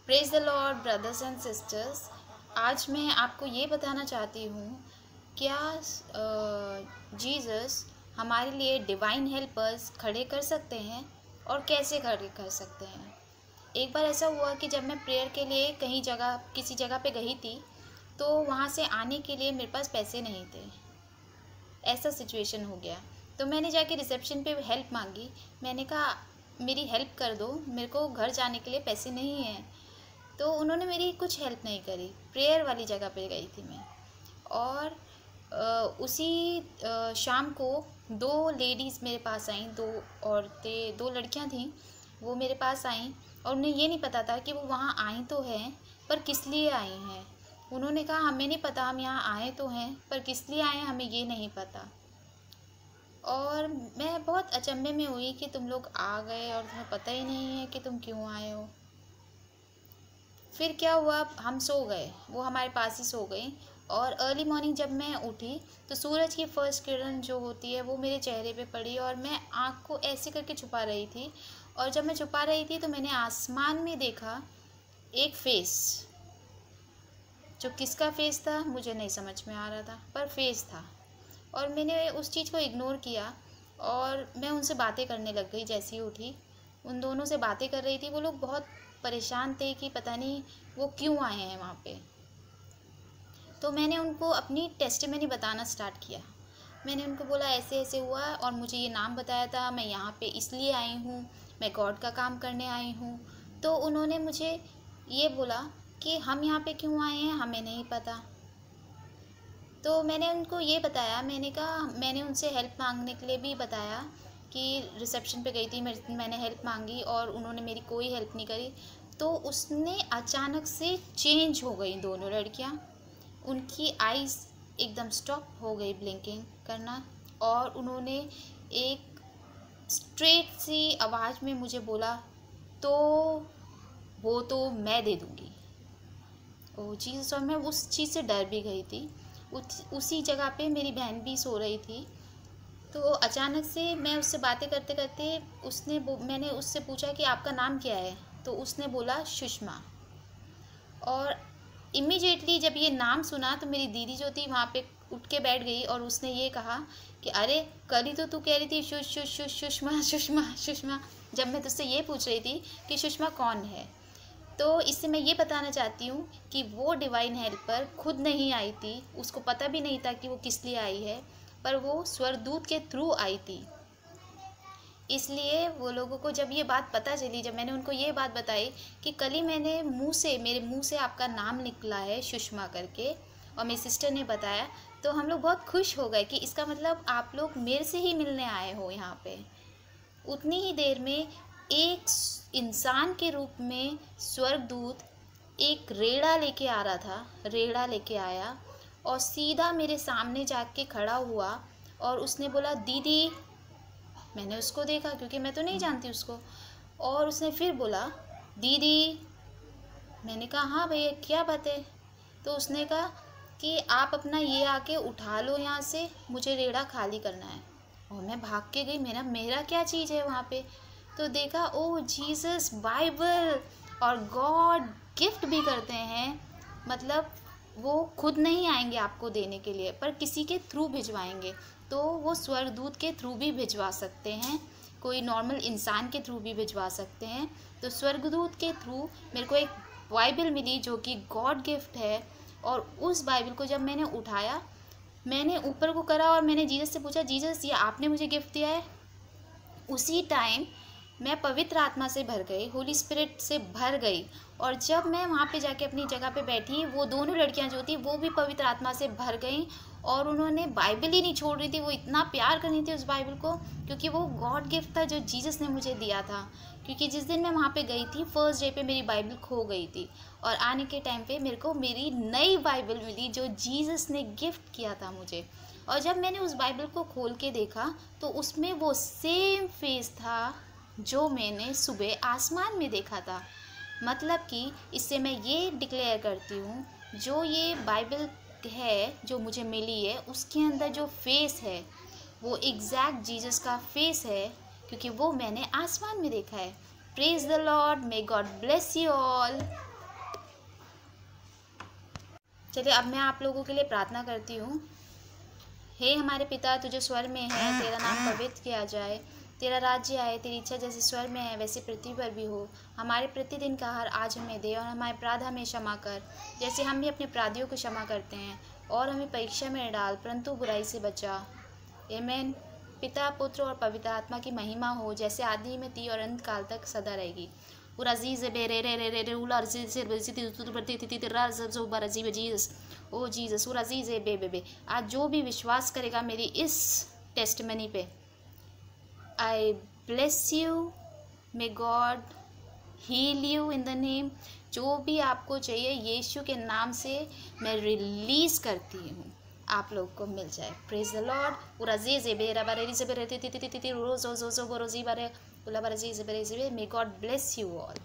Praise the Lord brothers and sisters. आज मैं आपको ये बताना चाहती हूँ क्या जीसस हमारे लिए डिवाइन हेल्पर्स खड़े कर सकते हैं और कैसे खड़े कर सकते हैं। एक बार ऐसा हुआ कि जब मैं प्रेयर के लिए किसी जगह पे गई थी तो वहाँ से आने के लिए मेरे पास पैसे नहीं थे। ऐसा सिचुएशन हो गया तो मैंने जाके रिसेप्शन पे हेल्प मांगी। मैंने कहा मेरी हेल्प कर दो, मेरे को घर जाने के लिए पैसे नहीं हैं। तो उन्होंने मेरी कुछ हेल्प नहीं करी। प्रेयर वाली जगह पे गई थी मैं और उसी शाम को दो लेडीज़ मेरे पास आईं, दो लड़कियां थीं। वो मेरे पास आईं और उन्हें ये नहीं पता था कि वो वहाँ आई तो हैं पर किस लिए आई हैं। उन्होंने कहा हमें नहीं पता, हम यहाँ आए तो हैं पर किस लिए आए हैं हमें ये नहीं पता। और मैं बहुत अचंभे में हुई कि तुम लोग आ गए और तुम्हें पता ही नहीं है कि तुम क्यों आए हो। फिर क्या हुआ, हम सो गए, वो हमारे पास ही सो गई। और अर्ली मॉर्निंग जब मैं उठी तो सूरज की फर्स्ट किरण जो होती है वो मेरे चेहरे पे पड़ी और मैं आँख को ऐसे करके छुपा रही थी। और जब मैं छुपा रही थी तो मैंने आसमान में देखा एक फेस। जो किसका फेस था मुझे नहीं समझ में आ रहा था, पर फेस था। और मैंने उस चीज़ को इग्नोर किया और मैं उनसे बातें करने लग गई। जैसे ही उठी उन दोनों से बातें कर रही थी। वो लोग बहुत परेशान थे कि पता नहीं वो क्यों आए हैं वहाँ पे। तो मैंने उनको अपनी टेस्टिमनी बताना स्टार्ट किया। मैंने उनको बोला ऐसे ऐसे हुआ और मुझे ये नाम बताया था, मैं यहाँ पे इसलिए आई हूँ, मैं गॉड का काम करने आई हूँ। तो उन्होंने मुझे ये बोला कि हम यहाँ पे क्यों आए हैं हमें नहीं पता। तो मैंने उनको ये बताया, मैंने कहा मैंने उनसे हेल्प मांगने के लिए भी बताया कि रिसेप्शन पे गई थी, मैंने हेल्प मांगी और उन्होंने मेरी कोई हेल्प नहीं करी। तो उसने अचानक से चेंज हो गई दोनों लड़कियां। उनकी आईज़ एकदम स्टॉप हो गई ब्लिंकिंग करना और उन्होंने एक स्ट्रेट सी आवाज़ में मुझे बोला तो वो तो मैं दे दूँगी। ओ जीसस। और मैं उस चीज़ से डर भी गई थी। उसी जगह पे मेरी बहन भी सो रही थी। तो अचानक से मैं उससे बातें करते करते मैंने उससे पूछा कि आपका नाम क्या है। तो उसने बोला सुषमा। और इमीडिएटली जब ये नाम सुना तो मेरी दीदी जो थी वहाँ पे उठ के बैठ गई और उसने ये कहा कि अरे कल ही तो तू कह रही थी सुषमा सुषमा सुषमा, जब मैं तुझसे ये पूछ रही थी कि सुषमा कौन है। तो इससे मैं ये बताना चाहती हूँ कि वो डिवाइन हेल्पर खुद नहीं आई थी, उसको पता भी नहीं था कि वो किस लिए आई है, पर वो स्वर्गदूत के थ्रू आई थी। इसलिए वो लोगों को जब ये बात पता चली, जब मैंने उनको ये बात बताई कि कल ही मेरे मुंह से आपका नाम निकला है सुषमा करके और मेरी सिस्टर ने बताया, तो हम लोग बहुत खुश हो गए कि इसका मतलब आप लोग मेरे से ही मिलने आए हो यहाँ पे। उतनी ही देर में एक इंसान के रूप में स्वर्गदूत एक रेड़ा लेके आ रहा था, रेड़ा लेके आया और सीधा मेरे सामने जाके खड़ा हुआ और उसने बोला दीदी। मैंने उसको देखा क्योंकि मैं तो नहीं जानती उसको। और उसने फिर बोला दीदी। मैंने कहा हाँ भैया क्या बात है। तो उसने कहा कि आप अपना ये आके उठा लो यहाँ से, मुझे रेड़ा खाली करना है। और मैं भाग के गई, मेरा क्या चीज़ है वहाँ पे। तो देखा ओह जीसस बाइबल और गॉड गिफ्ट भी करते हैं। मतलब वो खुद नहीं आएंगे आपको देने के लिए पर किसी के थ्रू भिजवाएंगे। तो वो स्वर्गदूत के थ्रू भी भिजवा सकते हैं, कोई नॉर्मल इंसान के थ्रू भी भिजवा सकते हैं। तो स्वर्गदूत के थ्रू मेरे को एक बाइबल मिली जो कि गॉड गिफ्ट है। और उस बाइबल को जब मैंने उठाया, मैंने ऊपर को करा और मैंने जीसस से पूछा जीसस ये आपने मुझे गिफ्ट दिया है। उसी टाइम मैं पवित्र आत्मा से भर गई, होली स्पिरिट से भर गई। और जब मैं वहाँ पे जाके अपनी जगह पे बैठी, वो दोनों लड़कियाँ जो थी वो भी पवित्र आत्मा से भर गई और उन्होंने बाइबल ही नहीं छोड़ रही थी। वो इतना प्यार कर रही थी उस बाइबल को क्योंकि वो गॉड गिफ्ट था जो जीसस ने मुझे दिया था। क्योंकि जिस दिन मैं वहाँ पे गई थी फर्स्ट डे पे मेरी बाइबल खो गई थी और आने के टाइम पे मेरे को मेरी नई बाइबल मिली जो जीसस ने गिफ्ट किया था मुझे। और जब मैंने उस बाइबल को खोल के देखा तो उसमें वो सेम फेस था जो मैंने सुबह आसमान में देखा था। मतलब कि इससे मैं ये डिक्लेयर करती हूँ जो ये बाइबल है जो मुझे मिली है उसके अंदर जो फेस है वो एग्जैक्ट जीसस का फेस है क्योंकि वो मैंने आसमान में देखा है। Praise the Lord, may God bless you all. चलिए अब मैं आप लोगों के लिए प्रार्थना करती हूँ। हे हमारे पिता, तू जो स्वर्ग में है, तेरा नाम पवित्र किया जाए, तेरा राज्य आए, तेरी इच्छा जैसे स्वर्ग में है वैसे पृथ्वी पर भी हो। हमारे प्रतिदिन का आहार आज हमें दे, और हमारे अपराध हमें क्षमा कर जैसे हम भी अपने अपराधियों को क्षमा करते हैं, और हमें परीक्षा में न डाल परंतु बुराई से बचा। आमीन। पिता, पुत्र और पवित्र आत्मा की महिमा हो, जैसे आदि में थी और अंत काल तक सदा रहेगी। ओ जीसस बे आज जो भी विश्वास करेगा मेरी इस टेस्टमनी पे, I bless you, may God heal you in the name. जो भी आपको चाहिए यीशु के नाम से मैं रिलीज करती हूँ, आप लोग को मिल जाए। Praise the Lord. May God bless you all.